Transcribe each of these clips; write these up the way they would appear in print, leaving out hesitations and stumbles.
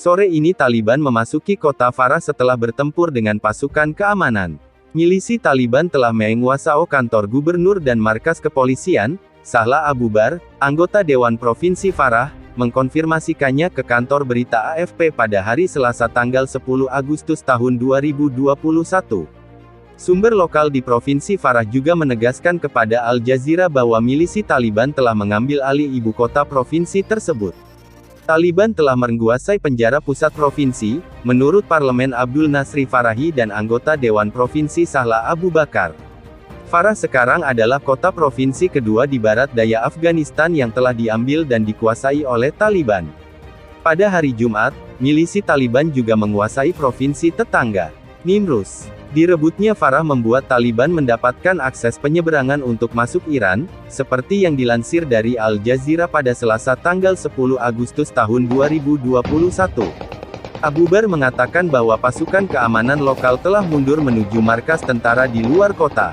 Sore ini Taliban memasuki kota Farah setelah bertempur dengan pasukan keamanan. Milisi Taliban telah menguasai kantor gubernur dan markas kepolisian. Sahla Abu Bar, anggota Dewan Provinsi Farah, mengkonfirmasikannya ke kantor berita AFP pada hari Selasa tanggal 10 Agustus tahun 2021. Sumber lokal di Provinsi Farah juga menegaskan kepada Al Jazeera bahwa milisi Taliban telah mengambil alih ibu kota provinsi tersebut. Taliban telah menguasai penjara pusat provinsi, menurut Parlemen Abdul Nasri Farahi dan anggota Dewan Provinsi Sahla Abu Bakar. Farah sekarang adalah kota provinsi kedua di barat daya Afghanistan yang telah diambil dan dikuasai oleh Taliban. Pada hari Jumat, milisi Taliban juga menguasai provinsi tetangga, Nimruz. Direbutnya Farah membuat Taliban mendapatkan akses penyeberangan untuk masuk Iran, seperti yang dilansir dari Al Jazeera pada Selasa tanggal 10 Agustus tahun 2021. Abu Bar mengatakan bahwa pasukan keamanan lokal telah mundur menuju markas tentara di luar kota.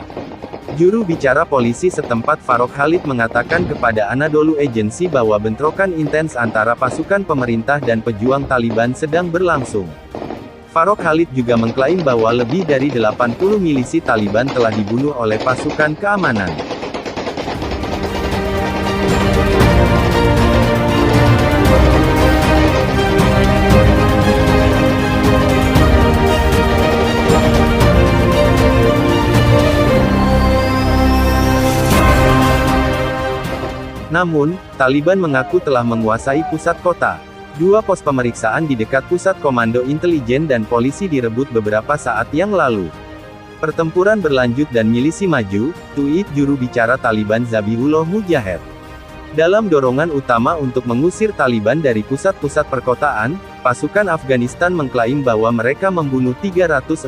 Juru bicara polisi setempat Farokh Khalid mengatakan kepada Anadolu Agency bahwa bentrokan intens antara pasukan pemerintah dan pejuang Taliban sedang berlangsung. Farokh Khalid juga mengklaim bahwa lebih dari 80 milisi Taliban telah dibunuh oleh pasukan keamanan. Namun, Taliban mengaku telah menguasai pusat kota. Dua pos pemeriksaan di dekat pusat komando intelijen dan polisi direbut beberapa saat yang lalu. Pertempuran berlanjut dan milisi maju, tuit juru bicara Taliban Zabihullah Mujahid. Dalam dorongan utama untuk mengusir Taliban dari pusat-pusat perkotaan, pasukan Afghanistan mengklaim bahwa mereka membunuh 361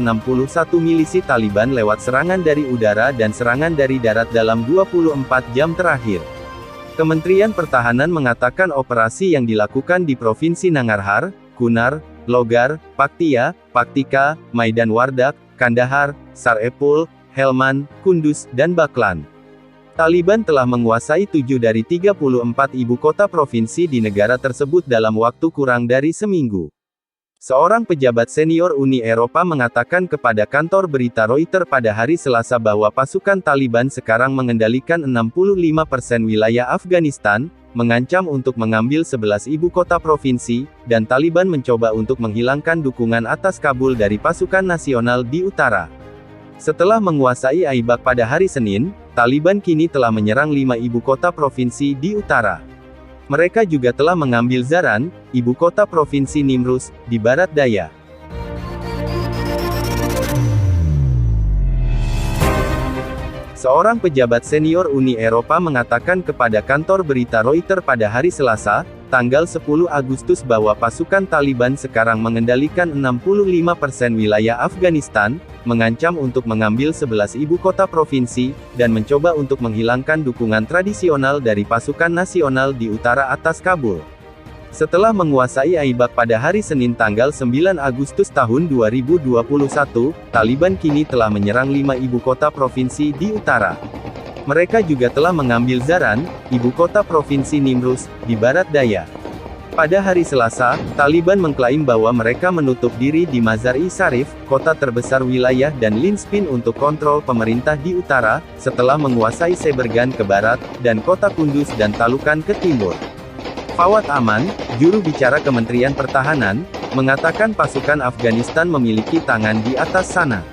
milisi Taliban lewat serangan dari udara dan serangan dari darat dalam 24 jam terakhir. Kementerian Pertahanan mengatakan operasi yang dilakukan di Provinsi Nangarhar, Kunar, Logar, Paktia, Paktika, Maidan Wardak, Kandahar, Sar-e-Pul, Helmand, Kunduz, dan Baklan. Taliban telah menguasai 7 dari 34 ibu kota provinsi di negara tersebut dalam waktu kurang dari seminggu. Seorang pejabat senior Uni Eropa mengatakan kepada kantor berita Reuters pada hari Selasa bahwa pasukan Taliban sekarang mengendalikan 65% wilayah Afghanistan, mengancam untuk mengambil 11 ibu kota provinsi, dan Taliban mencoba untuk menghilangkan dukungan atas Kabul dari pasukan nasional di utara. Setelah menguasai Aibak pada hari Senin, Taliban kini telah menyerang 5 ibu kota provinsi di utara. Mereka juga telah mengambil Zaran, ibu kota provinsi Nimruz, di barat daya. Seorang pejabat senior Uni Eropa mengatakan kepada kantor berita Reuters pada hari Selasa, tanggal 10 Agustus bahwa pasukan Taliban sekarang mengendalikan 65% wilayah Afghanistan, mengancam untuk mengambil 11 ibu kota provinsi, dan mencoba untuk menghilangkan dukungan tradisional dari pasukan nasional di utara atas Kabul. Setelah menguasai Aibak pada hari Senin tanggal 9 Agustus tahun 2021, Taliban kini telah menyerang 5 ibu kota provinsi di utara. Mereka juga telah mengambil Zaran, ibu kota provinsi Nimruz, di barat daya. Pada hari Selasa, Taliban mengklaim bahwa mereka menutup diri di Mazar-i Sharif, kota terbesar wilayah dan linchpin untuk kontrol pemerintah di utara, setelah menguasai Sebergan ke barat, dan kota Kunduz dan Talukan ke timur. Fawad Aman, juru bicara Kementerian Pertahanan, mengatakan pasukan Afghanistan memiliki tangan di atas sana.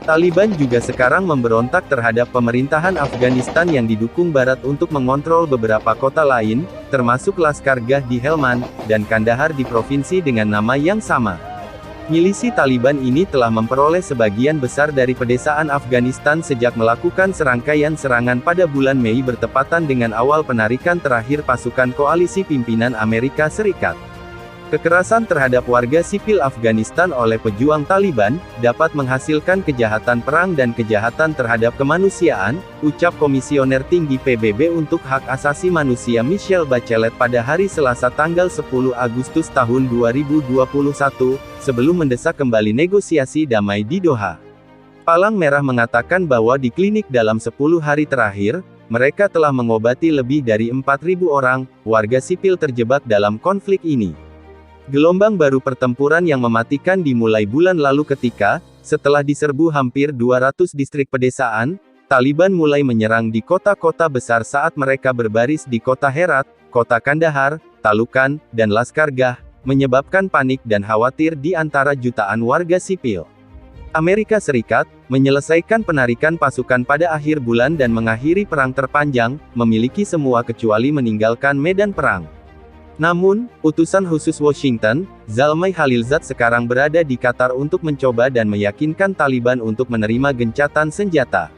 Taliban juga sekarang memberontak terhadap pemerintahan Afghanistan yang didukung Barat untuk mengontrol beberapa kota lain, termasuk Laskargah di Helmand, dan Kandahar di provinsi dengan nama yang sama. Milisi Taliban ini telah memperoleh sebagian besar dari pedesaan Afghanistan sejak melakukan serangkaian serangan pada bulan Mei bertepatan dengan awal penarikan terakhir pasukan koalisi pimpinan Amerika Serikat. Kekerasan terhadap warga sipil Afghanistan oleh pejuang Taliban, dapat menghasilkan kejahatan perang dan kejahatan terhadap kemanusiaan, ucap Komisioner Tinggi PBB untuk Hak Asasi Manusia Michelle Bachelet pada hari Selasa tanggal 10 Agustus tahun 2021, sebelum mendesak kembali negosiasi damai di Doha. Palang Merah mengatakan bahwa di klinik dalam 10 hari terakhir, mereka telah mengobati lebih dari 4.000 orang, warga sipil terjebak dalam konflik ini. Gelombang baru pertempuran yang mematikan dimulai bulan lalu ketika, setelah diserbu hampir 200 distrik pedesaan, Taliban mulai menyerang di kota-kota besar saat mereka berbaris di kota Herat, kota Kandahar, Talukan, dan Laskargah, menyebabkan panik dan khawatir di antara jutaan warga sipil. Amerika Serikat, menyelesaikan penarikan pasukan pada akhir bulan dan mengakhiri perang terpanjang, memiliki semua kecuali meninggalkan medan perang. Namun, utusan khusus Washington, Zalmay Khalilzad sekarang berada di Qatar untuk mencoba dan meyakinkan Taliban untuk menerima gencatan senjata.